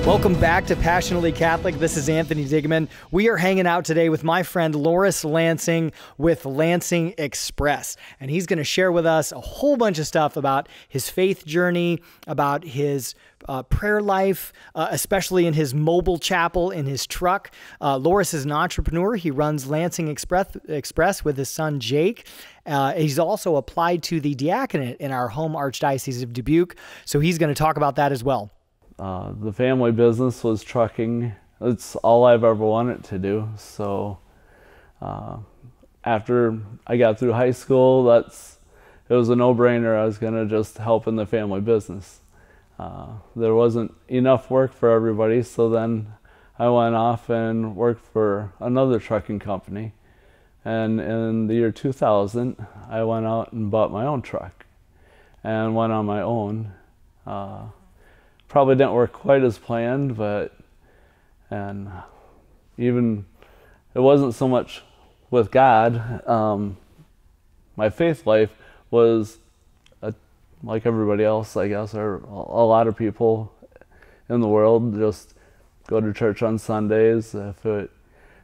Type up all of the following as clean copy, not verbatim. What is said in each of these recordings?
Welcome back to Passionately Catholic. This is Anthony Digmann. We are hanging out today with my friend Loras Lansing with Lansing Express. And he's going to share with us a whole bunch of stuff about his faith journey, about his prayer life, especially in his mobile chapel in his truck. Loras is an entrepreneur. He runs Lansing Express with his son Jake. He's also applied to the diaconate in our home Archdiocese of Dubuque. So he's going to talk about that as well. The family business was trucking. It's all I've ever wanted to do. So after I got through high school, it was a no-brainer. I was going to just help in the family business. There wasn't enough work for everybody, so then I went off and worked for another trucking company. And in the year 2000, I went out and bought my own truck and went on my own. Probably didn't work quite as planned, and even it wasn't so much with God. My faith life was like everybody else, I guess, or a lot of people in the world. Just go to church on Sundays. If it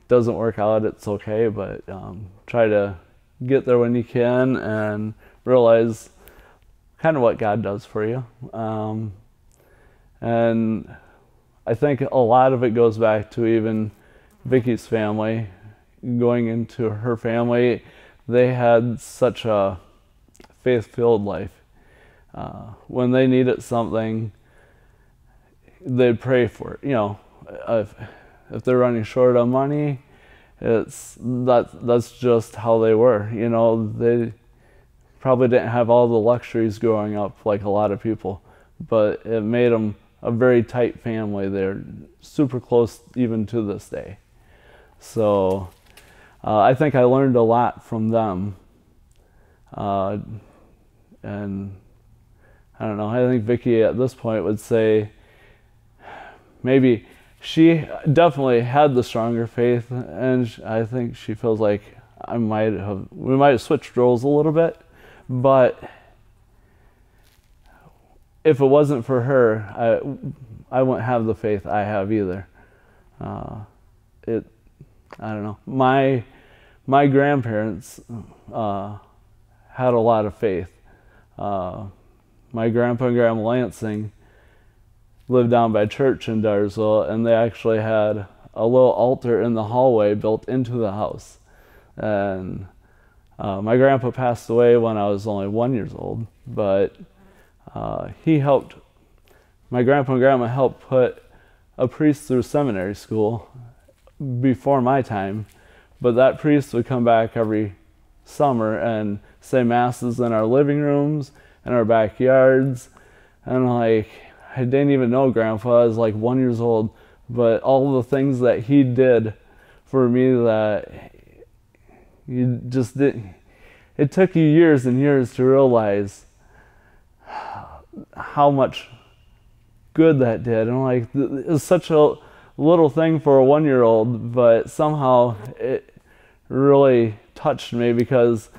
doesn't work out, it's okay, but try to get there when you can and realize kind of what God does for you. And I think a lot of it goes back to even Vicky's family. Going into her family, they had such a faith-filled life. When they needed something, they'd pray for it. You know, if they're running short on money, that's just how they were. You know, they probably didn't have all the luxuries growing up like a lot of people, but it made them a very tight family. They're super close even to this day. So I think I learned a lot from them. And I don't know, I think Vicky at this point would say maybe she definitely had the stronger faith, and I think she feels like we might have switched roles a little bit, but if it wasn't for her, I wouldn't have the faith I have either. I don't know. My grandparents had a lot of faith. My grandpa and grandma Lansing lived down by church in Darsville, and they actually had a little altar in the hallway built into the house. And my grandpa passed away when I was only 1 year old, but my grandpa and grandma helped put a priest through seminary school before my time, but that priest would come back every summer and say masses in our living rooms and our backyards. And I didn't even know Grandpa. I was like 1 year old, but all the things that he did for me that you just didn't, it took you years and years to realize how much good that did. And like, it was such a little thing for a 1 year old, but somehow it really touched me because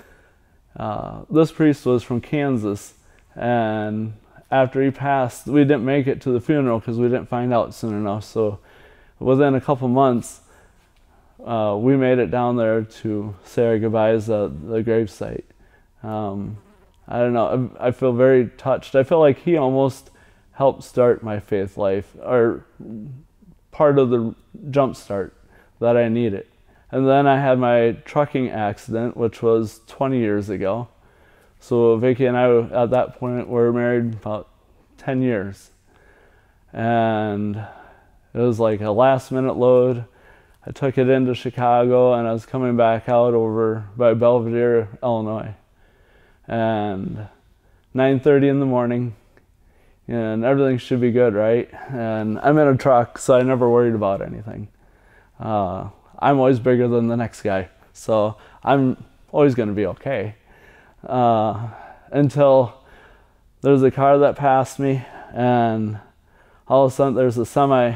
this priest was from Kansas, and after he passed, we didn't make it to the funeral because we didn't find out soon enough. So within a couple months, we made it down there to say our goodbyes at the gravesite. I don't know, I feel very touched. I feel like he almost helped start my faith life, or part of the jump start that I needed. And then I had my trucking accident, which was 20 years ago. So Vicky and I, at that point, were married about 10 years. And it was like a last minute load. I took it into Chicago, and I was coming back out over by Belvedere, Illinois. And 9:30 in the morning, and everything should be good, right? And I'm in a truck, so I never worried about anything. I'm always bigger than the next guy, so I'm always going to be okay. Until there's a car that passed me, and all of a sudden there's a semi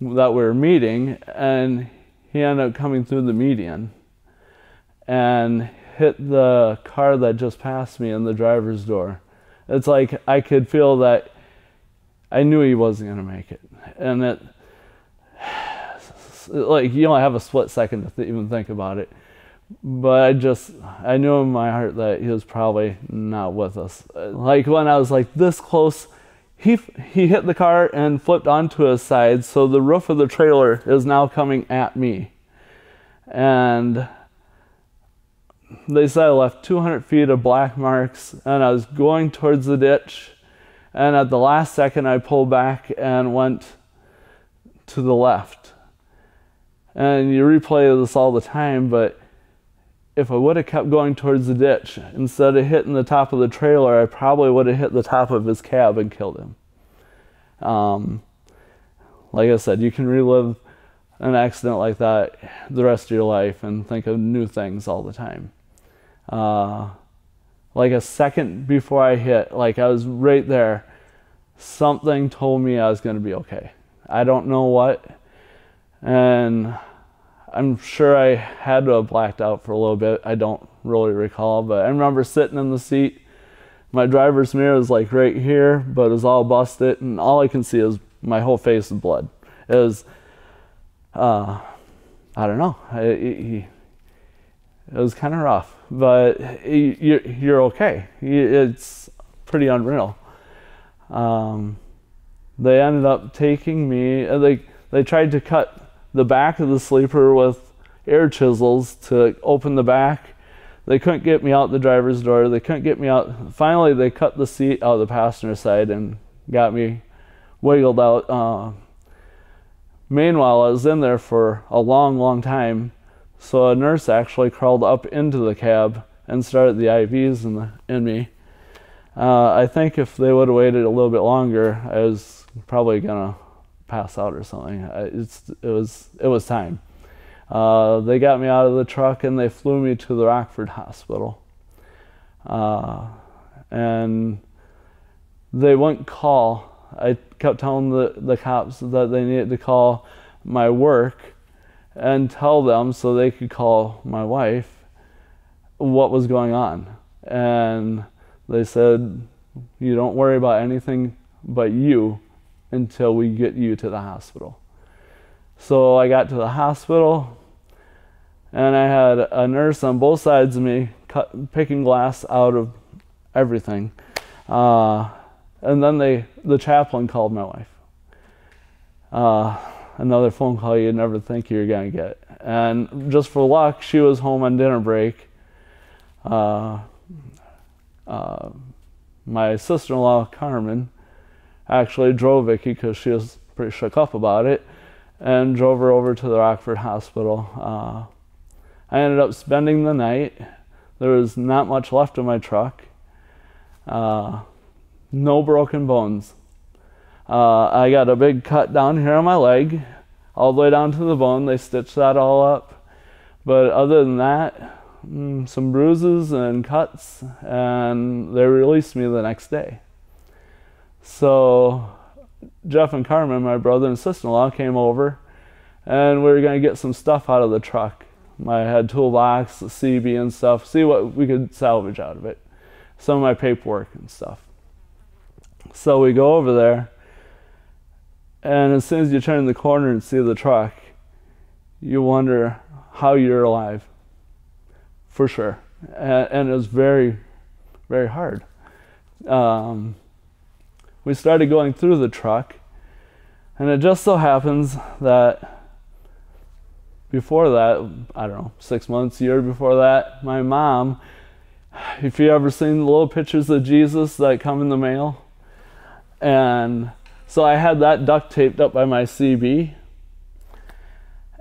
that we were meeting, and he ended up coming through the median and hit the car that just passed me in the driver's door. It's like I could feel that I knew he wasn't going to make it. And it, like, you don't have a split second to even think about it. But I knew in my heart that he was probably not with us. Like, when I was like this close, he hit the car and flipped onto his side, so the roof of the trailer is now coming at me. And they said I left 200 feet of black marks, and I was going towards the ditch, and at the last second I pulled back and went to the left. And you replay this all the time, but if I would have kept going towards the ditch, instead of hitting the top of the trailer, I probably would have hit the top of his cab and killed him. Like I said, you can relive an accident like that the rest of your life and think of new things all the time. Like a second before I hit, like I was right there, something told me I was going to be okay. I don't know what, and I'm sure I had to have blacked out for a little bit. I don't really recall, but I remember sitting in the seat. My driver's mirror was like right here, but it was all busted, and all I can see is my whole face is blood. It was, I don't know. It was kind of rough, but you're okay. It's pretty unreal. They ended up taking me. They tried to cut the back of the sleeper with air chisels to open the back. They couldn't get me out the driver's door. They couldn't get me out. Finally, they cut the seat out of the passenger side and got me wiggled out. Meanwhile, I was in there for a long, long time. So a nurse actually crawled up into the cab and started the IVs in me. I think if they would have waited a little bit longer, I was probably gonna pass out or something. It was time. They got me out of the truck and they flew me to the Rockford Hospital. And they wouldn't call. I kept telling the cops that they needed to call my work and tell them so they could call my wife what was going on. And they said, you don't worry about anything but you until we get you to the hospital. So I got to the hospital, and I had a nurse on both sides of me picking glass out of everything. And then the chaplain called my wife. Another phone call you'd never think you were going to get. And just for luck, she was home on dinner break. My sister-in-law, Carmen, actually drove Vicky because she was pretty shook up about it, and drove her over to the Rockford Hospital. I ended up spending the night. There was not much left of my truck. No broken bones. I got a big cut down here on my leg, all the way down to the bone. They stitched that all up. But other than that, some bruises and cuts, and they released me the next day. So Jeff and Carmen, my brother and sister-in-law, came over, and we were going to get some stuff out of the truck. I had toolbox, the CB and stuff, see what we could salvage out of it. Some of my paperwork and stuff. So we go over there, and as soon as you turn the corner and see the truck, you wonder how you're alive, for sure. And it was very, very hard. We started going through the truck, and it just so happens that before that, I don't know, 6 months, a year before that, my mom, if you ever seen the little pictures of Jesus that come in the mail, and so I had that duct taped up by my CB,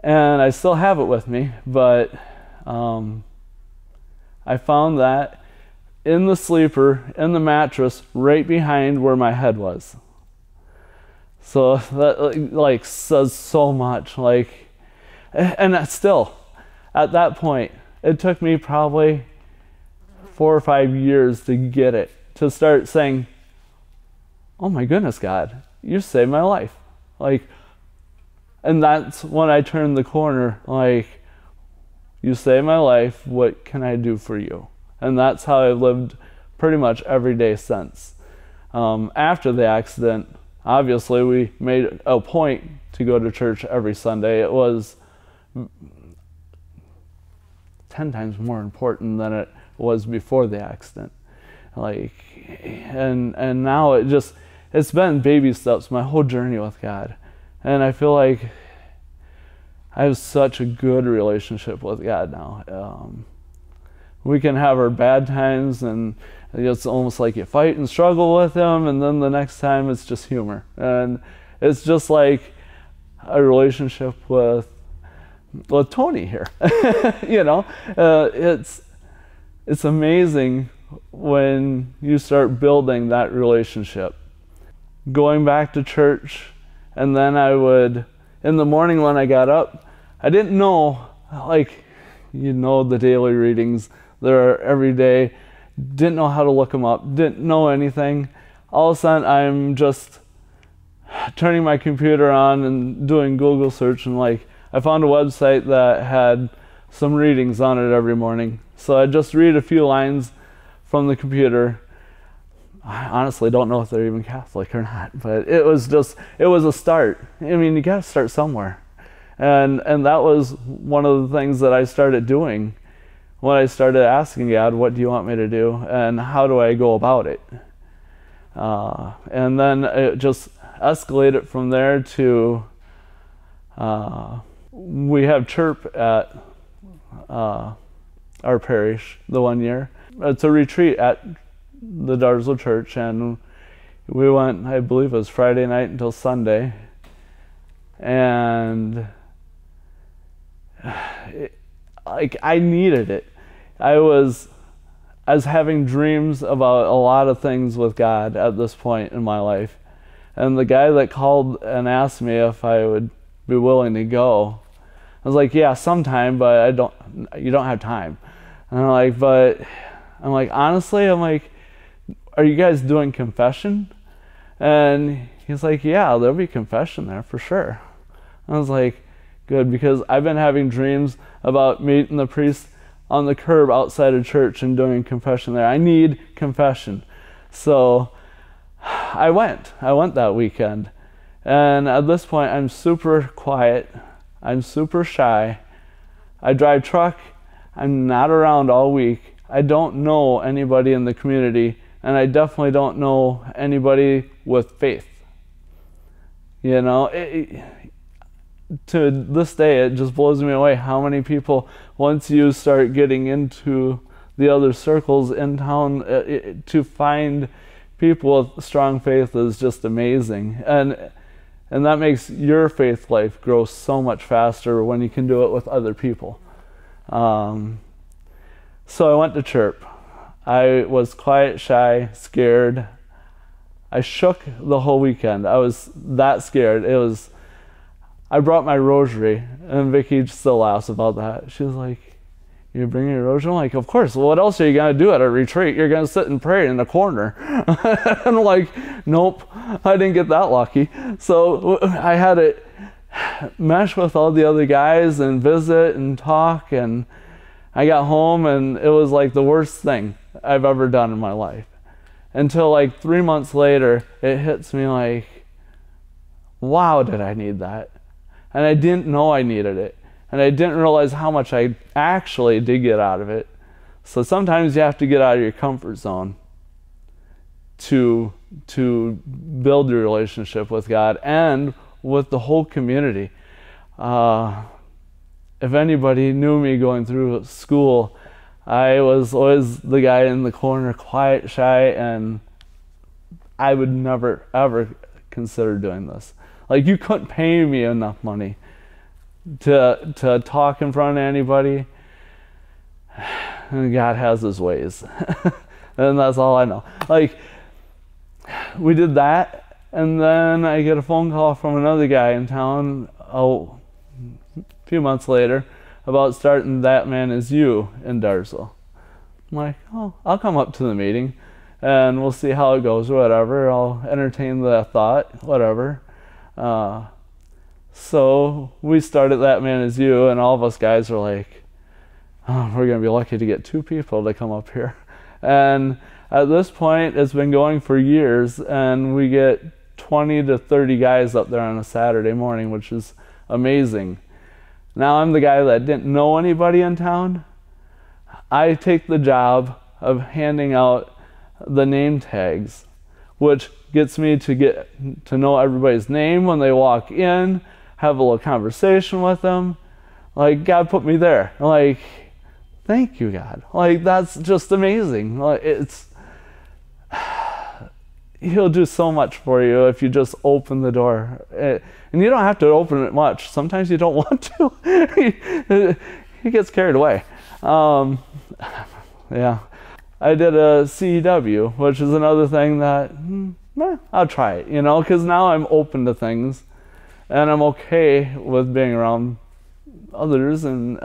and I still have it with me, but I found that in the sleeper, in the mattress, right behind where my head was. So that like says so much. Like, and that still, at that point, it took me probably 4 or 5 years to get it, to start saying, oh my goodness, God, you saved my life. Like, and that's when I turned the corner, like, you saved my life, what can I do for you? And that's how I've lived pretty much every day since. After the accident, obviously we made a point to go to church every Sunday. It was 10 times more important than it was before the accident. And now it's been baby steps, my whole journey with God. And I feel like I have such a good relationship with God now. We can have our bad times, and it's almost like you fight and struggle with Him, and then the next time it's just humor. And it's just like a relationship with Tony here. It's amazing when you start building that relationship. Going back to church, and then I would, in the morning when I got up, I didn't know, the daily readings there are every day, didn't know how to look them up, didn't know anything. All of a sudden I'm just turning my computer on and doing Google search, and I found a website that had some readings on it every morning. So I just read a few lines from the computer. I honestly don't know if they're even Catholic or not, but it was a start. I mean, you got to start somewhere. And that was one of the things that I started doing when I started asking God, what do you want me to do, and how do I go about it? And then it just escalated from there to we have chirp at our parish the one year. It's a retreat at the Darsel Church, and we went, I believe it was Friday night until Sunday, and I needed it. I was having dreams about a lot of things with God at this point in my life, and the guy that called and asked me if I would be willing to go, I was like, yeah, sometime, but you don't have time. And I'm like, honestly, are you guys doing confession? And he's like, yeah, there'll be confession there for sure. I was like, good, because I've been having dreams about meeting the priest on the curb outside of church and doing confession there. I need confession. So I went that weekend. And at this point, I'm super quiet. I'm super shy. I drive truck. I'm not around all week. I don't know anybody in the community, and I definitely don't know anybody with faith. To this day, it just blows me away how many people, once you start getting into the other circles in town, to find people with strong faith is just amazing. And that makes your faith life grow so much faster when you can do it with other people. So I went to chirp. I was quiet, shy, scared. I shook the whole weekend. I was that scared. I brought my rosary, and Vicky still laughs about that. She was like, you bring your rosary? I'm like, of course. Well, what else are you going to do at a retreat? You're going to sit and pray in a corner. And I'm like, nope, I didn't get that lucky. So I had to mesh with all the other guys and visit and talk, and I got home, and it was like the worst thing I've ever done in my life. Until 3 months later, it hits me like, wow, did I need that? And I didn't know I needed it. And I didn't realize how much I actually did get out of it. So sometimes you have to get out of your comfort zone to build your relationship with God and with the whole community. If anybody knew me going through school, I was always the guy in the corner, quiet, shy, and I would never, ever consider doing this. You couldn't pay me enough money to talk in front of anybody. And God has His ways. And that's all I know. We did that, and then I get a phone call from another guy in town, a few months later, about starting That Man Is You in Darsel. I'm like, oh, I'll come up to the meeting, and we'll see how it goes, or whatever. I'll entertain the thought, whatever. So we started That Man Is You, and all of us guys are like, oh, we're going to be lucky to get 2 people to come up here. And at this point, it's been going for years, and we get 20 to 30 guys up there on a Saturday morning, which is amazing. Now I'm the guy that didn't know anybody in town. I take the job of handing out the name tags, which gets me to get to know everybody's name when they walk in, have a little conversation with them. Like, God put me there. Like, thank you, God. Like, that's just amazing. Like, He'll do so much for you if you just open the door. And you don't have to open it much. Sometimes you don't want to. He gets carried away. Yeah. I did a CEW, which is another thing that, I'll try it, because now I'm open to things. And I'm okay with being around others, and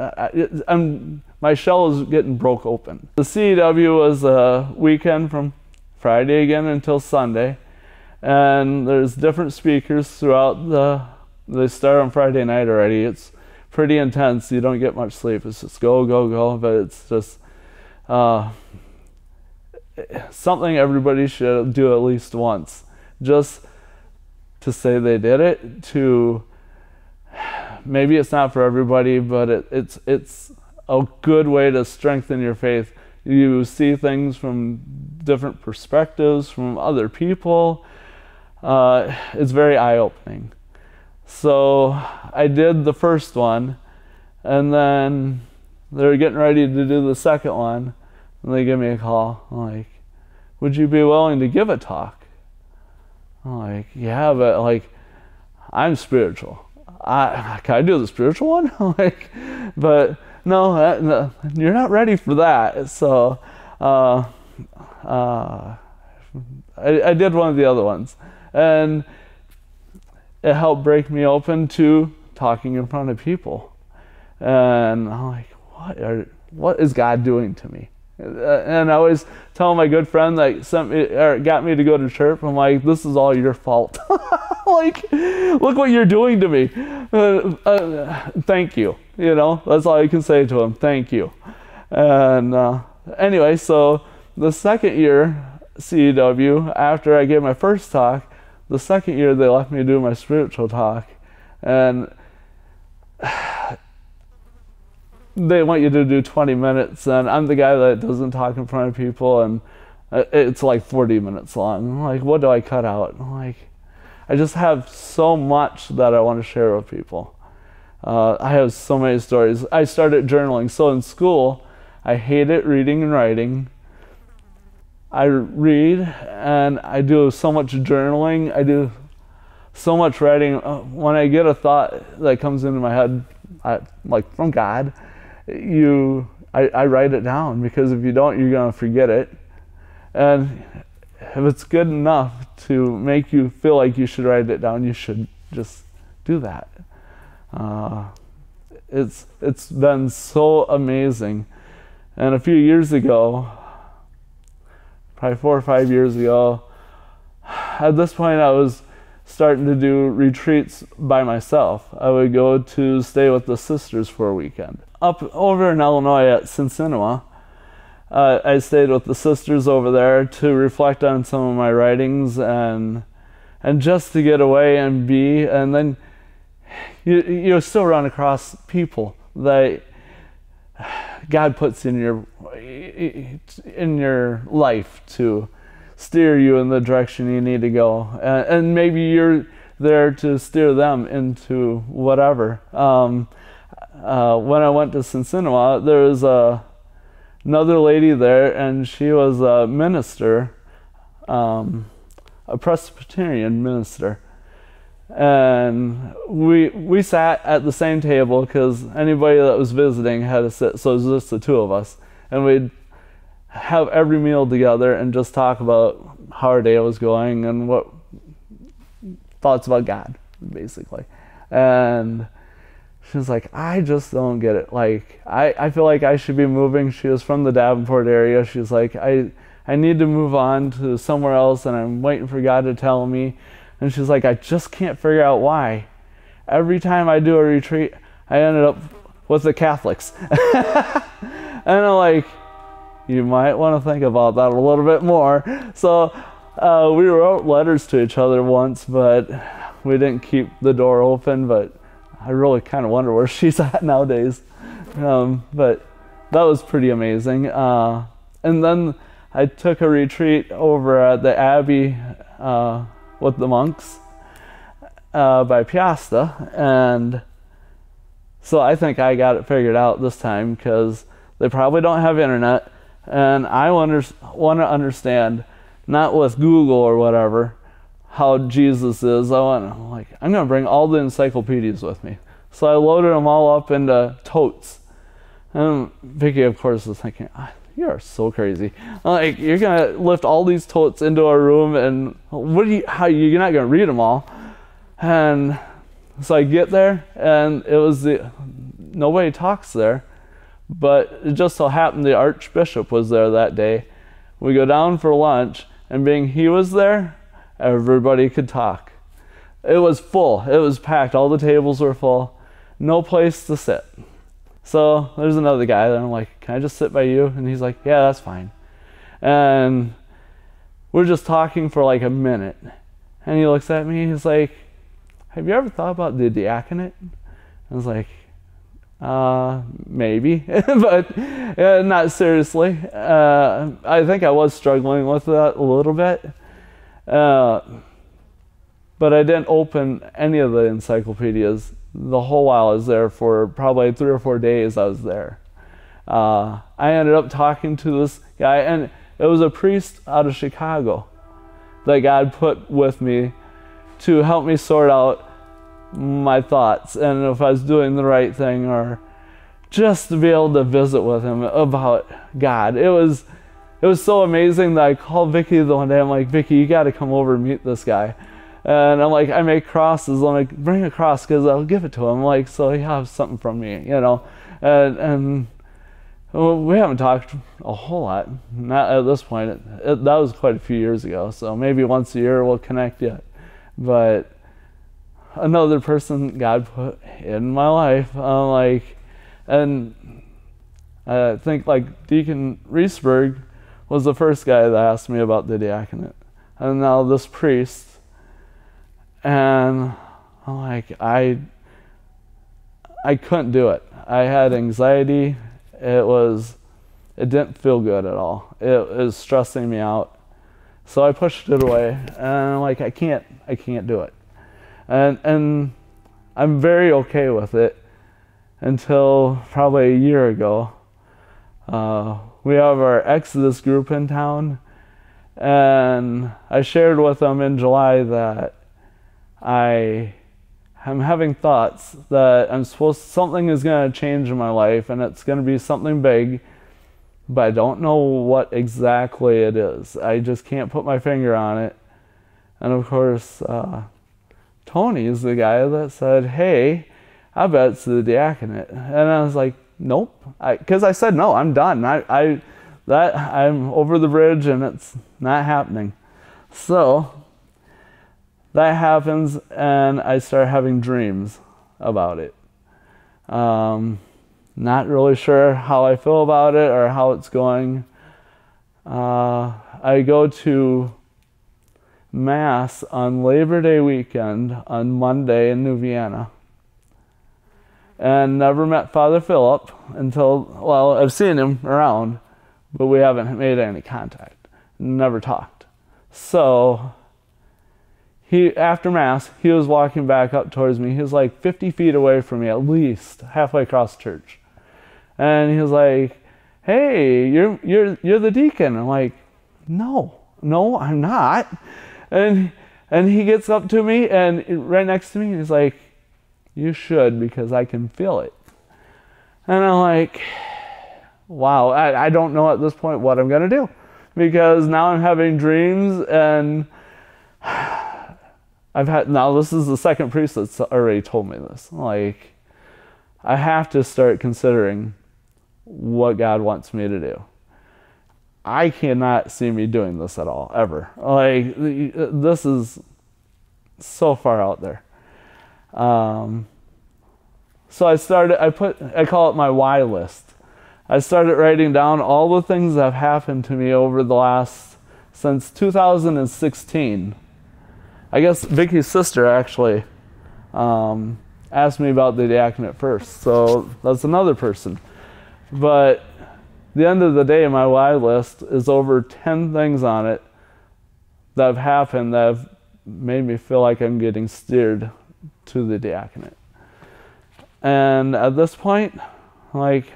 my shell is getting broke open. The CEW was a weekend from Friday again until Sunday, and there's different speakers throughout they start on Friday night already. It's pretty intense. You don't get much sleep. It's just go, go, go, but it's just something everybody should do at least once, just to say they did it. To maybe it's not for everybody, but it's a good way to strengthen your faith. You see things from different perspectives from other people. It's very eye-opening. So I did the first one, and then they were getting ready to do the second one, and they give me a call. I'm like, would you be willing to give a talk? I'm like, yeah, but like, I'm spiritual. Can I do the spiritual one? Like, but no, you're not ready for that. So I did one of the other ones, and it helped break me open to talking in front of people. And I'm like, what is God doing to me? And I always tell my good friend that sent me or got me to go to church, I'm like, this is all your fault. Like, look what you're doing to me. Thank you. That's all I can say to him. Thank you. And anyway, so the second year CEW, after I gave my first talk, the second year they left me do my spiritual talk, and they want you to do 20 minutes, and I'm the guy that doesn't talk in front of people, and it's like 40 minutes long. I'm like, what do I cut out? I'm like, I just have so much that I want to share with people. I have so many stories. I started journaling. So in school, I hated reading and writing. I read, and I do so much journaling. I do so much writing. When I get a thought that comes into my head, like from God, I write it down, because if you don't, you're going to forget it. And if it's good enough to make you feel like you should write it down, you should just do that. It's been so amazing. And a few years ago, probably 4 or 5 years ago, at this point I was starting to do retreats by myself. I would go to stay with the sisters for a weekend. Up over in Illinois at Cincinnati, I stayed with the sisters over there to reflect on some of my writings and just to get away and be, and then you still run across people that God puts in your life to steer you in the direction you need to go, and maybe you're there to steer them into whatever. When I went to Cincinnati, there was another lady there, and she was a minister, a Presbyterian minister, and we sat at the same table because anybody that was visiting had to sit, so it was just the two of us, and we'd have every meal together and just talk about how our day was going and what thoughts about God, basically. And she was like, I just don't get it. Like, I feel like I should be moving. She was from the Davenport area. She was like, I need to move on to somewhere else, and I'm waiting for God to tell me. And she's like, I just can't figure out why. Every time I do a retreat, I ended up with the Catholics. And I'm like, you might want to think about that a little bit more. So We wrote letters to each other once, but we didn't keep the door open, but I really kind of wonder where she's at nowadays. But that was pretty amazing. And then I took a retreat over at the Abbey with the monks by Piasta, and so I think I got it figured out this time because they probably don't have internet, and I want to understand, not with Google or whatever, how Jesus is. I'm going to bring all the encyclopedias with me. So I loaded them all up into totes. And Vicky, of course, was thinking, you are so crazy. Like, you're going to lift all these totes into a room, and you're not going to read them all. And so I get there, and it was nobody talks there, but it just so happened the Archbishop was there that day. We go down for lunch, and being he was there, everybody could talk. It was full. It was packed. All the tables were full. No place to sit. So there's another guy that I'm like, can I just sit by you? And he's like, yeah, that's fine. And we're just talking for like a minute. And he looks at me, he's like, have you ever thought about the diaconate? I was like, maybe, but not seriously. I think I was struggling with that a little bit. But I didn't open any of the encyclopedias the whole while I was there. For probably 3 or 4 days I was there. I ended up talking to this guy, and it was a priest out of Chicago that God put with me to help me sort out my thoughts and if I was doing the right thing, or just to be able to visit with him about God. It was so amazing that I called Vicky the one day. I'm like, Vicky, you got to come over and meet this guy. And I'm like, I make crosses. I'm like, bring a cross because I'll give it to him. Like, so he has something from me, you know. And well, we haven't talked a whole lot. Not at this point. That was quite a few years ago. So maybe once a year we'll connect yet. But another person God put in my life, and I think like Deacon Reesberg was the first guy that asked me about the diaconate. And now this priest. And I'm like, I couldn't do it. I had anxiety. It didn't feel good at all. It was stressing me out. So I pushed it away, and I'm like, I can't do it. And I'm very okay with it until probably a year ago. We have our Exodus group in town, and I shared with them in July that I am having thoughts that something is going to change in my life, and it's going to be something big, but I don't know what exactly it is. I just can't put my finger on it. And of course, Tony is the guy that said, hey, I bet it's the diaconate. And I was like, nope. Because I said, no, I'm done. I'm over the bridge, and it's not happening. So that happens, and I start having dreams about it. Not really sure how I feel about it or how it's going. I go to Mass on Labor Day weekend on Monday in New Vienna, and never met Father Philip until, I've seen him around, but we haven't made any contact, never talked. So after Mass, he was walking back up towards me. He was like 50 feet away from me, at least, halfway across the church. And he was like, hey, you're the deacon. I'm like, no, I'm not. And he gets up to me, and right next to me, he's like, you should, because I can feel it. And I'm like, wow, I don't know at this point what I'm going to do, because now I'm having dreams, and now this is the second priest that's already told me this. Like, I have to start considering what God wants me to do. I cannot see me doing this at all, ever. Like, this is so far out there. So I call it my why list. I started writing down all the things that have happened to me over the last since 2016. I guess Vicky's sister actually asked me about the diaconate first, so that's another person. But at the end of the day, my why list is over 10 things on it that have happened that have made me feel like I'm getting steered to the diaconate. And at this point, like,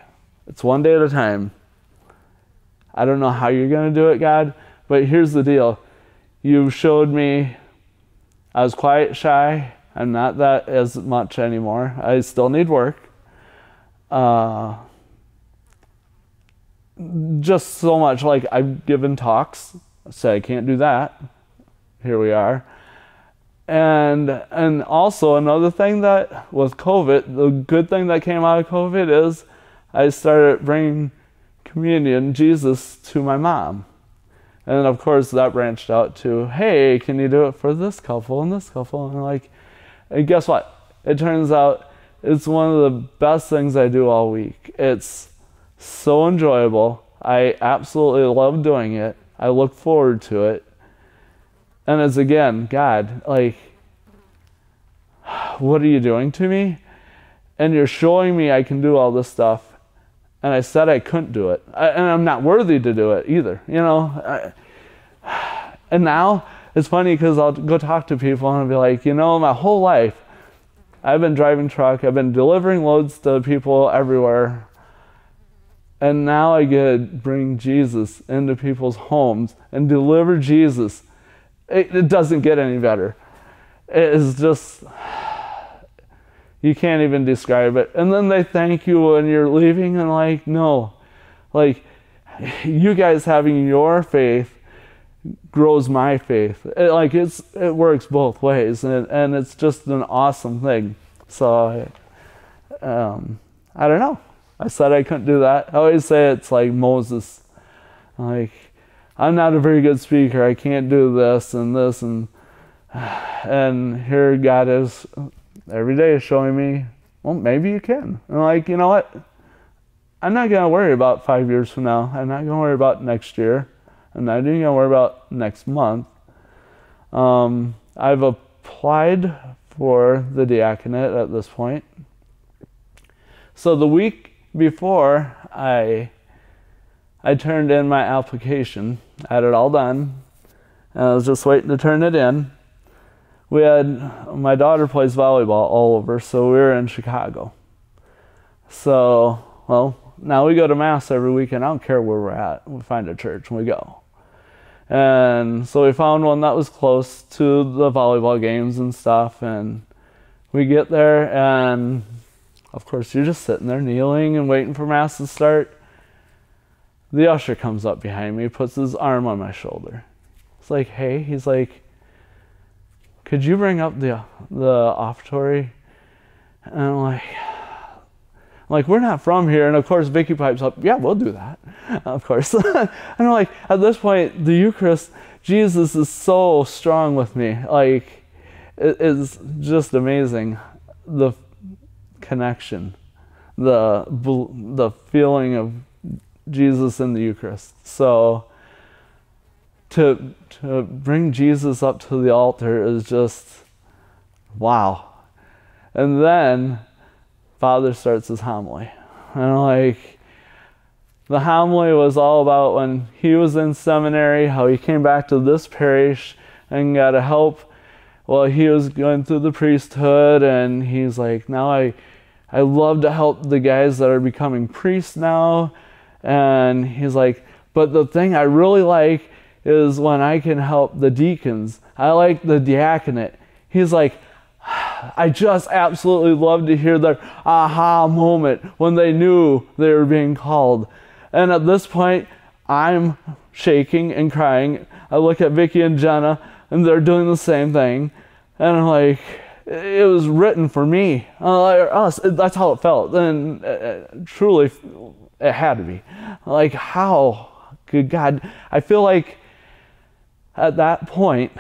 it's one day at a time. I don't know how you're going to do it, God, but here's the deal. You showed me I was quite shy. I'm not that as much anymore. I still need work. Just so much, like, I've given talks, say I can't do that. Here we are. And also another thing that with COVID, the good thing that came out of COVID is I started bringing communion, Jesus, to my mom. And of course that branched out to, hey, can you do it for this couple and this couple? And like, and guess what? It turns out it's one of the best things I do all week. It's so enjoyable. I absolutely love doing it. I look forward to it. And it's, again, God, like, what are you doing to me? And you're showing me I can do all this stuff. And I said I couldn't do it. And I'm not worthy to do it either, you know. And now it's funny because I'll go talk to people and I'll be like, you know, my whole life I've been driving truck. I've been delivering loads to people everywhere. And now I get to bring Jesus into people's homes and deliver Jesus. It doesn't get any better. It is just, you can't even describe it. And then they thank you when you're leaving, and like, no. Like, you guys having your faith grows my faith. It works both ways, and it's just an awesome thing. So, I don't know. I said I couldn't do that. I always say it's like Moses. Like, I'm not a very good speaker. I can't do this, and here God is every day showing me, well, maybe you can. And like, you know what? I'm not going to worry about 5 years from now. I'm not going to worry about next year. I'm not even going to worry about next month. I've applied for the diaconate at this point. So the week before I turned in my application, I had it all done, and I was just waiting to turn it in. My daughter plays volleyball all over, so we were in Chicago. So, well, now we go to Mass every weekend. I don't care where we're at. We find a church and we go. And so we found one that was close to the volleyball games and stuff, and we get there, and of course you're just sitting there kneeling and waiting for Mass to start. The usher comes up behind me, puts his arm on my shoulder. It's like, hey, he's like, could you bring up the offertory? And I'm like, we're not from here. And of course, Vicky pipes up, yeah, we'll do that, of course. And I'm like, at this point, the Eucharist, Jesus is so strong with me. Like, it is just amazing, the connection, the feeling of Jesus in the Eucharist. So to bring Jesus up to the altar is just wow. And then Father starts his homily, and like, the homily was all about when he was in seminary, how he came back to this parish and got to help while he was going through the priesthood, and he's like, now I love to help the guys that are becoming priests now. And he's like, but the thing I really like is when I can help the deacons. I like the diaconate. He's like, I just absolutely love to hear their aha moment when they knew they were being called. And at this point, I'm shaking and crying. I look at Vicky and Jenna, and they're doing the same thing. And I'm like, it was written for me, or us. That's how it felt. And truly, it had to be. Like, how could God? I feel like at that point,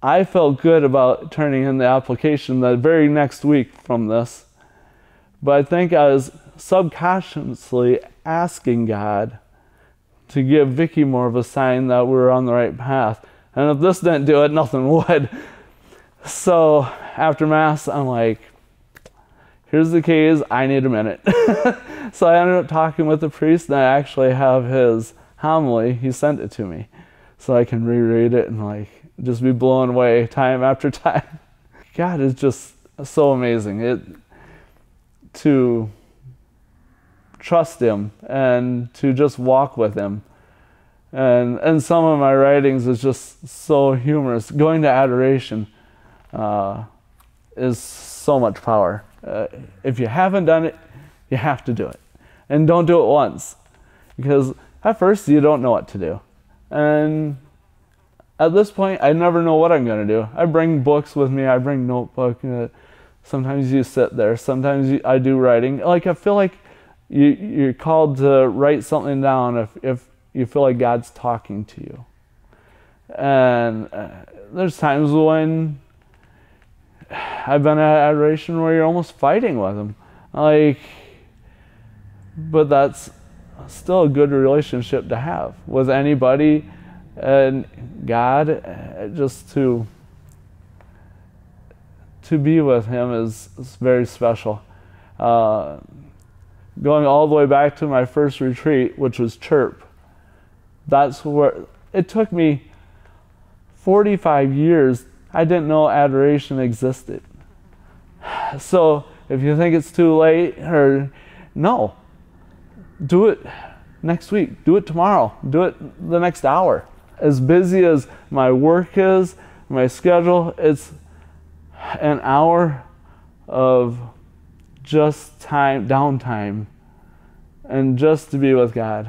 I felt good about turning in the application the very next week from this. But I think I was subconsciously asking God, to give Vicky more of a sign that we were on the right path. And if this didn't do it, nothing would. So after Mass, I'm like, here's the keys, I need a minute. So I ended up talking with the priest, and I actually have his homily. He sent it to me so I can reread it and like just be blown away time after time. God is just so amazing. To trust him and to just walk with him. And some of my writings is just so humorous. Going to adoration is so much power. If you haven't done it, you have to do it. And don't do it once. Because at first you don't know what to do. And at this point, I never know what I'm going to do. I bring books with me. I bring notebook. Sometimes you sit there. Sometimes I do writing. Like, I feel like you're called to write something down if you feel like God's talking to you. And there's times when I've been at adoration where you're almost fighting with him. Like, but that's still a good relationship to have with anybody and God. Just to be with him is very special. Going all the way back to my first retreat, which was Chirp, that's where it took me 45 years. I didn't know adoration existed. So if you think it's too late, or no, do it next week, do it tomorrow, do it the next hour. As busy as my work is, my schedule, it's an hour of just time, downtime, and just to be with God.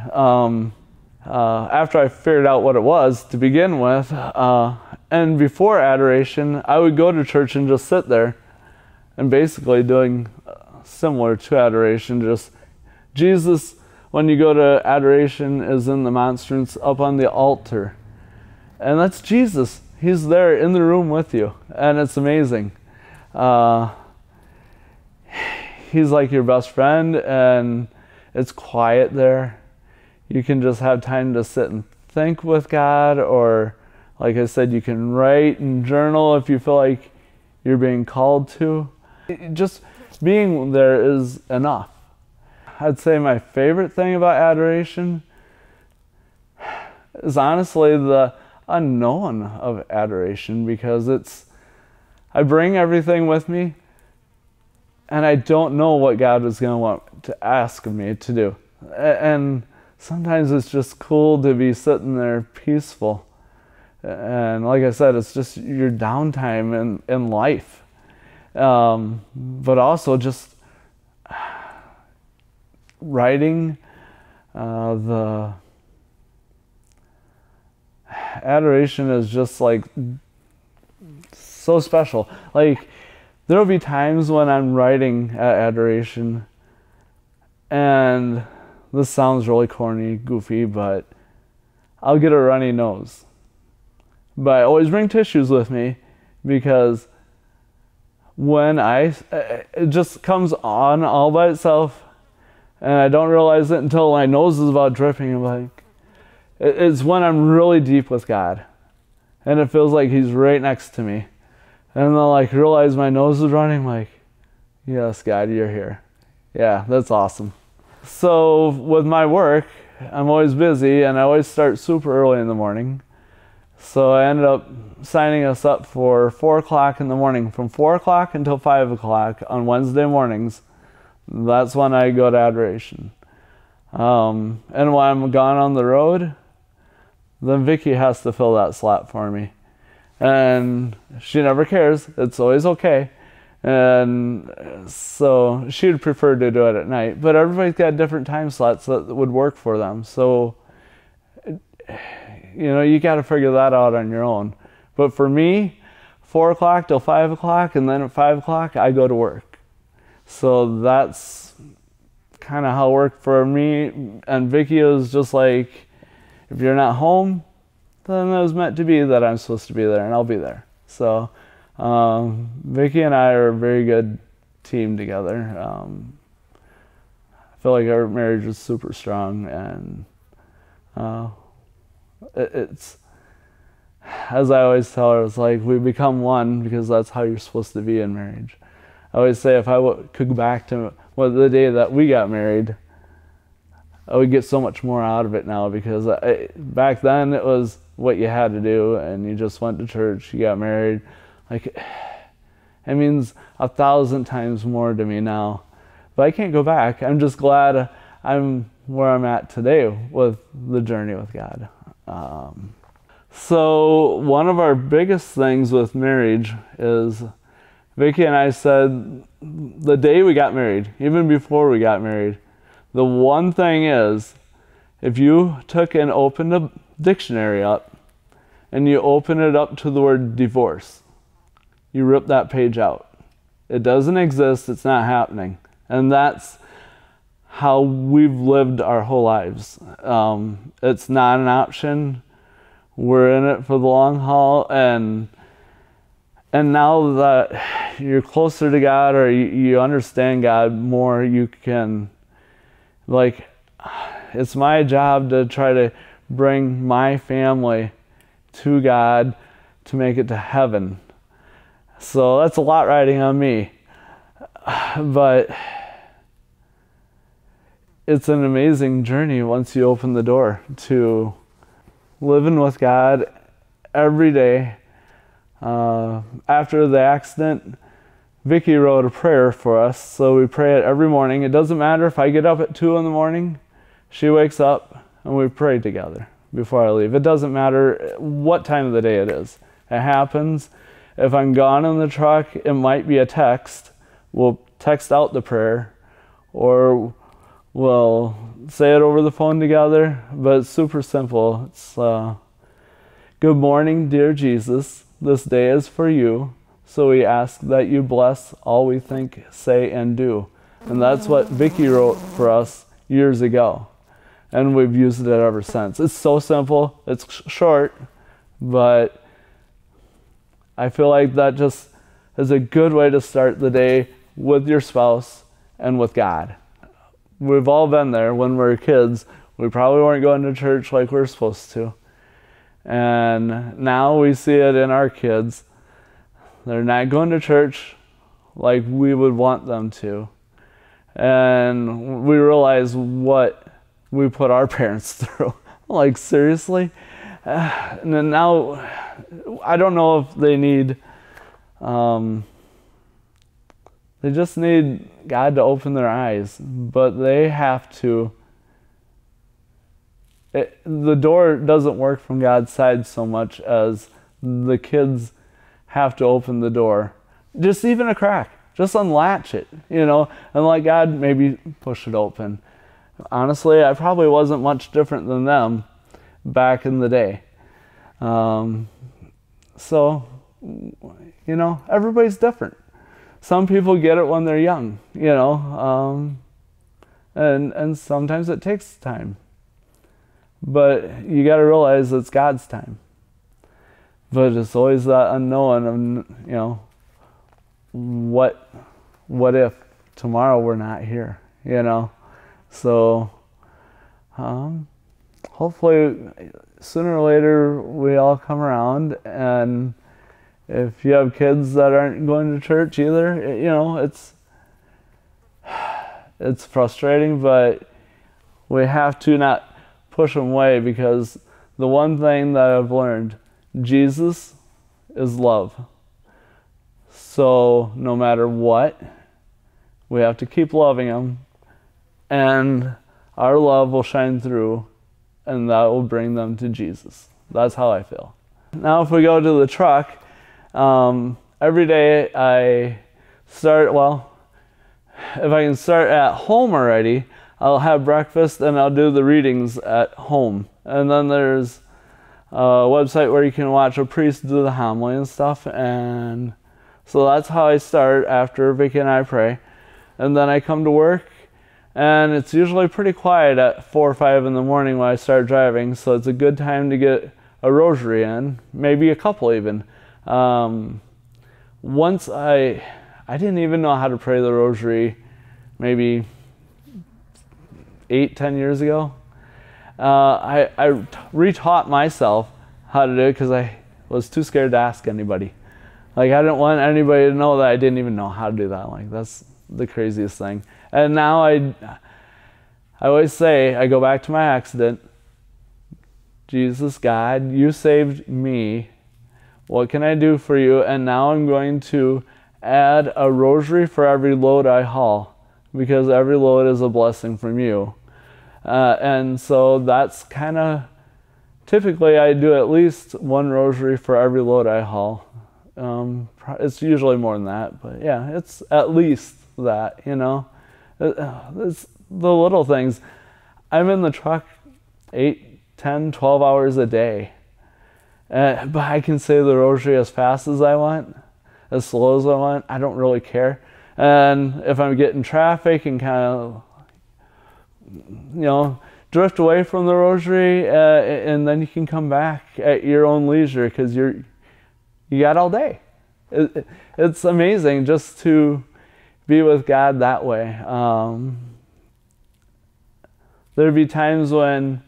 After I figured out what it was to begin with, and before adoration, I would go to church and just sit there, and basically doing similar to adoration. Just Jesus, when you go to adoration, is in the monstrance up on the altar, and that's Jesus. He's there in the room with you, and it's amazing. He's like your best friend, and it's quiet there. You can just have time to sit and think with God, or like I said, you can write and journal if you feel like you're being called to. Just being there is enough. I'd say my favorite thing about adoration is honestly the unknown of adoration, because I bring everything with me, and I don't know what God is going to want to ask of me to do. And sometimes it's just cool to be sitting there peaceful. And like I said, it's just your downtime in life. But also just writing the adoration is just like so special. Like, there will be times when I'm writing at adoration, and this sounds really corny, goofy, but I'll get a runny nose. But I always bring tissues with me, because when it just comes on all by itself, and I don't realize it until my nose is about dripping. I'm like, it's when I'm really deep with God, and it feels like he's right next to me. And then I realize my nose is running. I'm like, yes, God, you're here. Yeah, that's awesome. So with my work, I'm always busy, and I always start super early in the morning. So I ended up signing us up for 4 o'clock in the morning. From 4 o'clock until 5 o'clock on Wednesday mornings, that's when I go to adoration. And when I'm gone on the road, then Vicky has to fill that slot for me. And she never cares. It's always okay. And so she'd prefer to do it at night. But everybody's got different time slots that would work for them. So, you got to figure that out on your own. But for me, 4 o'clock till 5 o'clock, and then at 5 o'clock, I go to work. So that's kind of how it worked for me. And Vicky was just like, if you're not home, then it was meant to be that I'm supposed to be there, and I'll be there. So Vicky and I are a very good team together. I feel like our marriage is super strong, and It's, as I always tell her, it's like we become one because that's how you're supposed to be in marriage. I always say if I could go back to the day that we got married, I would get so much more out of it now, because back then it was what you had to do, and you just went to church, you got married. Like, it means 1,000 times more to me now. But I can't go back. I'm just glad I'm where I'm at today with the journey with God. So one of our biggest things with marriage is, Vicki and I said the day we got married, even before we got married, the one thing is, if you took and opened a dictionary up and you open it up to the word divorce, you rip that page out. It doesn't exist, it's not happening. And that's how we've lived our whole lives. It's not an option. We're in it for the long haul, and now that you're closer to God, or you understand God more, you can, like, it's my job to try to bring my family to God to make it to heaven. So that's a lot riding on me. But it's an amazing journey once you open the door to living with God every day. After the accident, Vicki wrote a prayer for us, so we pray it every morning. It doesn't matter if I get up at 2 in the morning, she wakes up and we pray together before I leave. It doesn't matter what time of the day it is. It happens. If I'm gone in the truck, it might be a text. We'll text out the prayer, or we'll say it over the phone together, but it's super simple. It's, good morning, dear Jesus. This day is for you, so we ask that you bless all we think, say, and do. And that's what Vicki wrote for us years ago, and we've used it ever since. It's so simple, it's short, but I feel like that just is a good way to start the day with your spouse and with God. We've all been there when we were kids. We probably weren't going to church like we're supposed to. And now we see it in our kids. They're not going to church like we would want them to. And we realize what we put our parents through. Like, seriously? And then now, I don't know if they need, they just need God to open their eyes, but they have to. The door doesn't work from God's side so much as the kids have to open the door. Just even a crack. Just unlatch it, and let God maybe push it open. Honestly, I probably wasn't much different than them back in the day. So, everybody's different. Some people get it when they're young, and sometimes it takes time. But you got to realize it's God's time. But it's always that unknown of, what if tomorrow we're not here, So, hopefully sooner or later we all come around, and if you have kids that aren't going to church either, it's frustrating, but we have to not push them away, because the one thing that I've learned, Jesus is love. So no matter what, we have to keep loving him, and our love will shine through, and that will bring them to Jesus. That's how I feel. Now if we go to the truck, every day I start, if I can start at home already, I'll have breakfast and I'll do the readings at home. And then there's a website where you can watch a priest do the homily and stuff. And so that's how I start after Vicki and I pray. And then I come to work, and it's usually pretty quiet at 4 or 5 in the morning when I start driving. So it's a good time to get a rosary in, maybe a couple even. Once I didn't even know how to pray the rosary maybe 8-10 years ago. I retaught myself how to do it because I was too scared to ask anybody. Like, I didn't want anybody to know that I didn't even know how to do that. Like, that's the craziest thing. And now I always say, I go back to my accident. Jesus, God, you saved me. What can I do for you? And now I'm going to add a rosary for every load I haul, because every load is a blessing from you. And so that's kind of, typically I do at least one rosary for every load I haul. It's usually more than that, but yeah, it's at least that, you know. It's the little things. I'm in the truck 8, 10, 12 hours a day. But I can say the rosary as fast as I want, as slow as I want. I don't really care. And if I'm getting traffic and kind of, you know, drift away from the rosary, and then you can come back at your own leisure because you got all day. It's amazing just to be with God that way. There'd be times when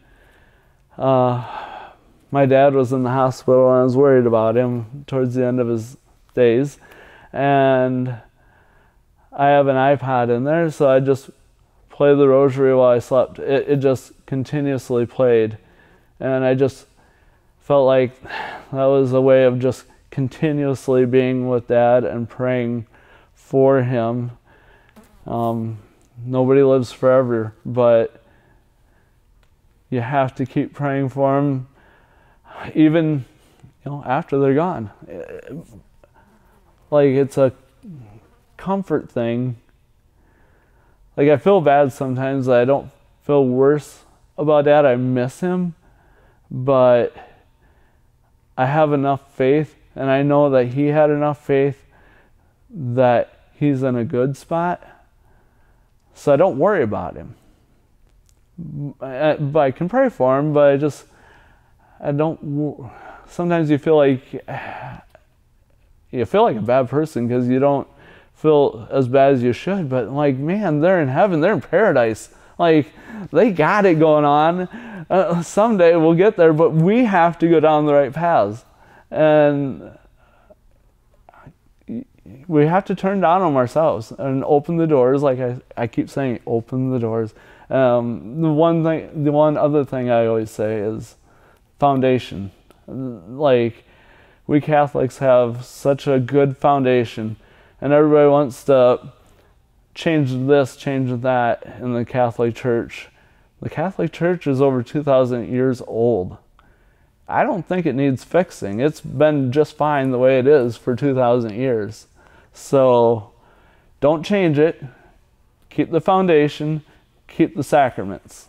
my dad was in the hospital and I was worried about him towards the end of his days, and I have an iPod in there, so I just play the rosary while I slept. It just continuously played, and I just felt like that was a way of just continuously being with Dad and praying for him. Nobody lives forever, but you have to keep praying for him, even, you know, after they're gone. Like, it's a comfort thing. Like, I feel bad sometimes that I don't feel worse about Dad. I miss him, but I have enough faith, and I know that he had enough faith that he's in a good spot, so I don't worry about him. But I can pray for him, but I don't. Sometimes you feel like a bad person because you don't feel as bad as you should, but like, man, they're in heaven, they're in paradise. Like, they got it going on. Someday we'll get there, but we have to go down the right paths. And we have to turn down on ourselves and open the doors. Like I keep saying, open the doors. The one other thing I always say is foundation. Like, we Catholics have such a good foundation, and everybody wants to change this, change that in the Catholic Church. The Catholic Church is over 2,000 years old. I don't think it needs fixing. It's been just fine the way it is for 2,000 years. So don't change it. Keep the foundation. Keep the sacraments.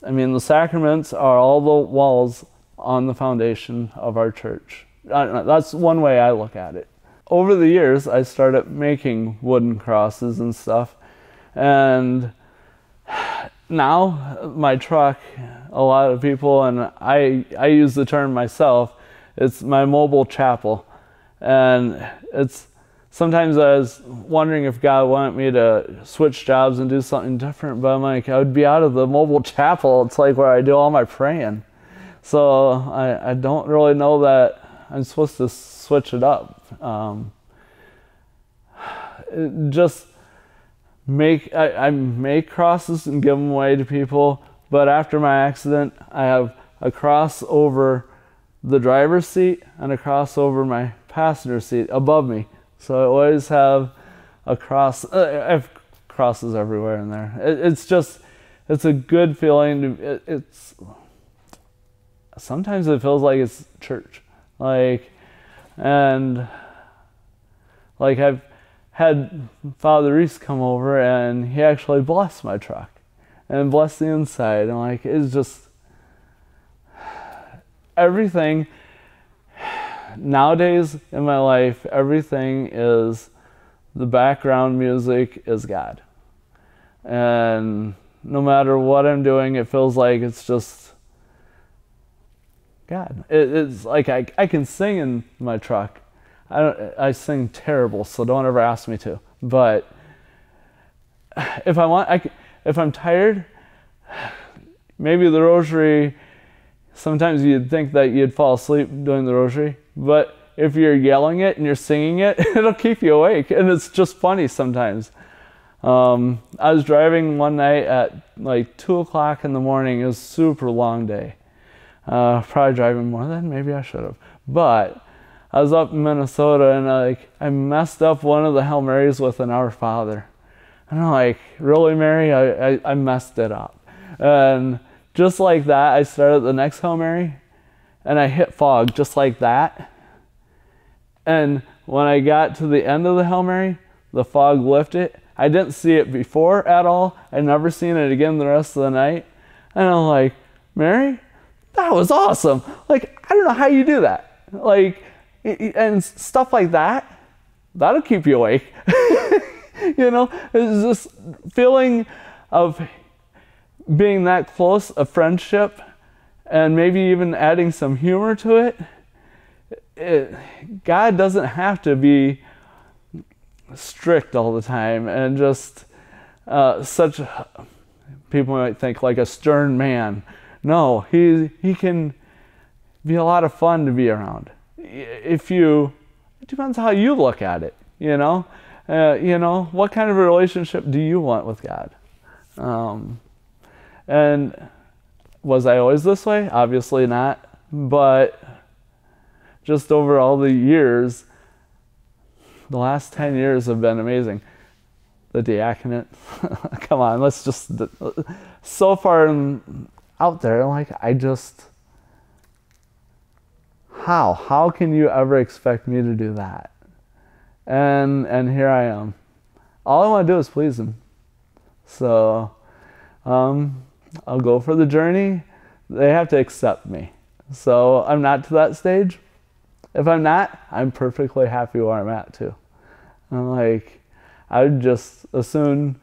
I mean, the sacraments are all the walls on the foundation of our church. That's one way I look at it. Over the years, I started making wooden crosses and stuff. And now, my truck, a lot of people, and I use the term myself, it's my mobile chapel. And it's, sometimes I was wondering if God wanted me to switch jobs and do something different, but I'm like, I would be out of the mobile chapel. It's like where I do all my praying. So I don't really know that I'm supposed to switch it up. Just I make crosses and give them away to people, but after my accident, I have a cross over the driver's seat and a cross over my passenger seat above me. So I always have a cross. I have crosses everywhere in there. It's a good feeling. Sometimes it feels like it's church. Like I've had Father Reese come over, and he actually blessed my truck and blessed the inside. And like, it's just everything. Nowadays in my life, everything is, the background music is God. And no matter what I'm doing, it feels like it's just God. It's like I can sing in my truck. I sing terrible, so don't ever ask me to. But if I'm tired, maybe the rosary, sometimes you'd think that you'd fall asleep doing the rosary, but if you're yelling it and you're singing it, it'll keep you awake, and it's just funny sometimes. I was driving one night at like 2 o'clock in the morning. It was a super long day. Probably driving more than maybe I should have. But I was up in Minnesota, and I messed up one of the Hail Marys with an Our Father. And I'm like, really, Mary? I messed it up. And just like that, I started the next Hail Mary, and I hit fog just like that. And when I got to the end of the Hail Mary, the fog lifted. I didn't see it before at all. I'd never seen it again the rest of the night. And I'm like, Mary, that was awesome. Like, I don't know how you do that. Like, and stuff like that, that'll keep you awake. You know, it's this feeling of being that close, a friendship, and maybe even adding some humor to it. God doesn't have to be strict all the time and just such, people might think, like a stern man. No, he can be a lot of fun to be around. It depends how you look at it, you know? What kind of a relationship do you want with God? And was I always this way? Obviously not, but just over all the years, the last 10 years have been amazing. The diaconate, come on, let's just, so far out there, like, how can you ever expect me to do that? And here I am. All I want to do is please him. So, I'll go for the journey. They have to accept me. So I'm not to that stage. If I'm not, I'm perfectly happy where I'm at too. I'm like, I would just as soon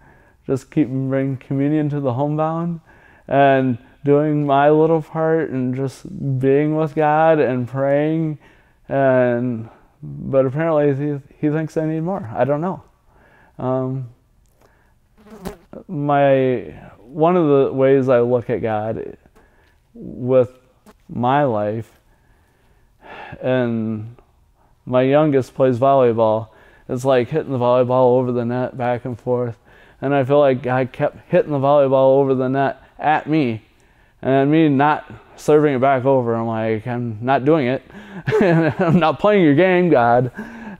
just keep bringing communion to the homebound and doing my little part and just being with God and praying. But apparently he thinks I need more. I don't know. One of the ways I look at God with my life, and my youngest plays volleyball. It's like hitting the volleyball over the net back and forth. And I feel like God kept hitting the volleyball over the net at me, and me not serving it back over. I'm like, I'm not doing it. I'm not playing your game, God.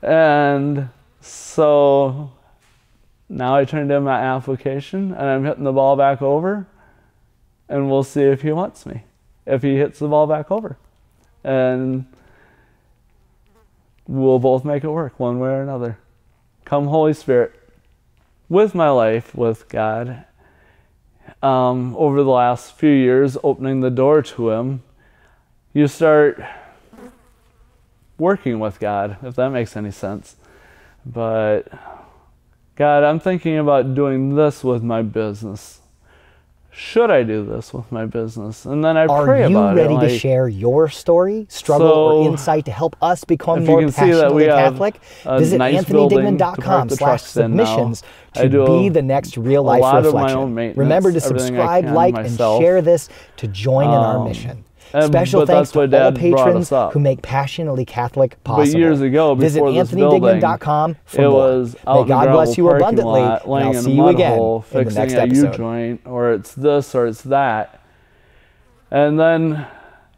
And so now I turned in my application, and I'm hitting the ball back over, and we'll see if he wants me, if he hits the ball back over. And we'll both make it work one way or another. Come, Holy Spirit. With my life with God, over the last few years, opening the door to him, you start working with God, if that makes any sense. But God, I'm thinking about doing this with my business. Should I do this with my business? And then I pray about it. Are you ready to share your story, struggle, or insight to help us become more passionately Catholic? Visit anthonydigmann.com/submissions to be the next real life reflection. Remember to subscribe, like, and share this to join in our mission. Special thanks to all patrons who make Passionately Catholic possible. But years ago, visit anthonydigmann.com for more. May God bless you abundantly, and I'll see you again in the next episode. U-joint, or it's this, or it's that. And then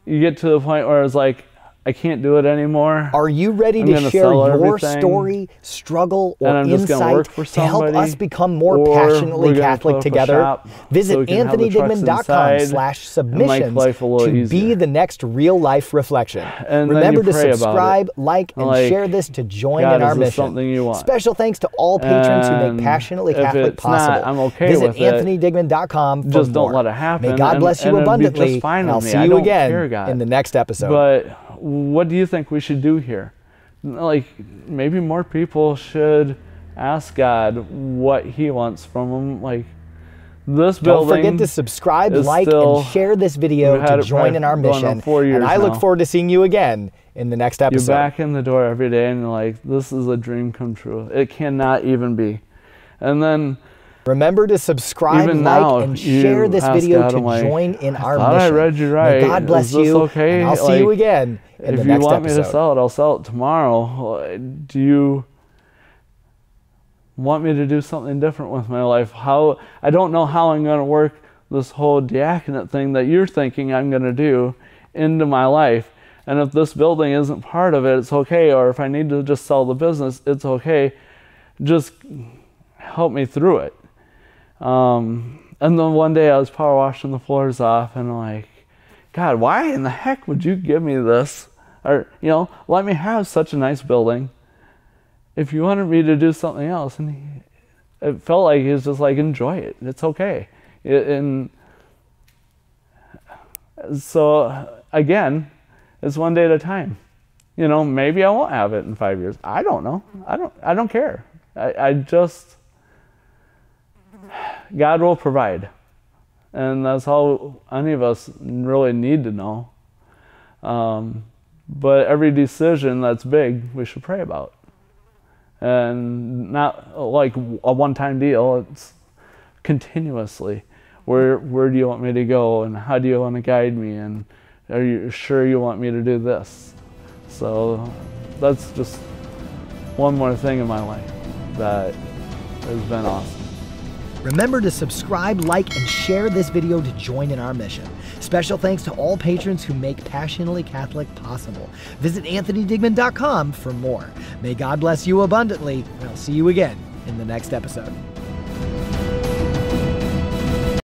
you get to the point where it's like, I can't do it anymore. Are you ready to share your story, struggle, or insight to help us become more passionately Catholic together? Visit anthonydigmann.com/submissions to be the next real life reflection. Remember to subscribe, like, and share this to join in our mission. Special thanks to all patrons who make Passionately Catholic possible. I'm okay Visit anthonydigmann.com for more. Just don't let it happen. May God bless you abundantly, and I'll see you again in the next episode. But what do you think we should do here? Like, maybe more people should ask God what he wants from them. Like, this building. Don't forget to subscribe, like, and share this video to join in our mission. And I look forward to seeing you again in the next episode. You're back in the door every day, and you're like, this is a dream come true. It cannot even be. And then Remember to subscribe, Even like, now, and share this video to join in our mission. I read you right. May God bless you. Okay? And I'll see you again in the next episode. If you want me to sell it, I'll sell it tomorrow. Do you want me to do something different with my life? I don't know how I'm going to work this whole diaconate thing that you're thinking I'm going to do into my life. And if this building isn't part of it, it's okay. Or if I need to just sell the business, it's okay. Just help me through it. And then one day I was power washing the floors off, and I'm like, God, why in the heck would you give me this? Or, let me have such a nice building if you wanted me to do something else. And it felt like he was just like, enjoy it. It's okay. And so, again, it's one day at a time. Maybe I won't have it in 5 years. I don't know. I don't care. I just, God will provide. And that's all any of us really need to know. But every decision that's big, we should pray about. And not like a one-time deal. It's continuously. Where do you want me to go? And how do you want to guide me? And are you sure you want me to do this? So that's just one more thing in my life that has been awesome. Remember to subscribe, like, and share this video to join in our mission. Special thanks to all patrons who make Passionately Catholic possible. Visit anthonydigmann.com for more. May God bless you abundantly, and I'll see you again in the next episode.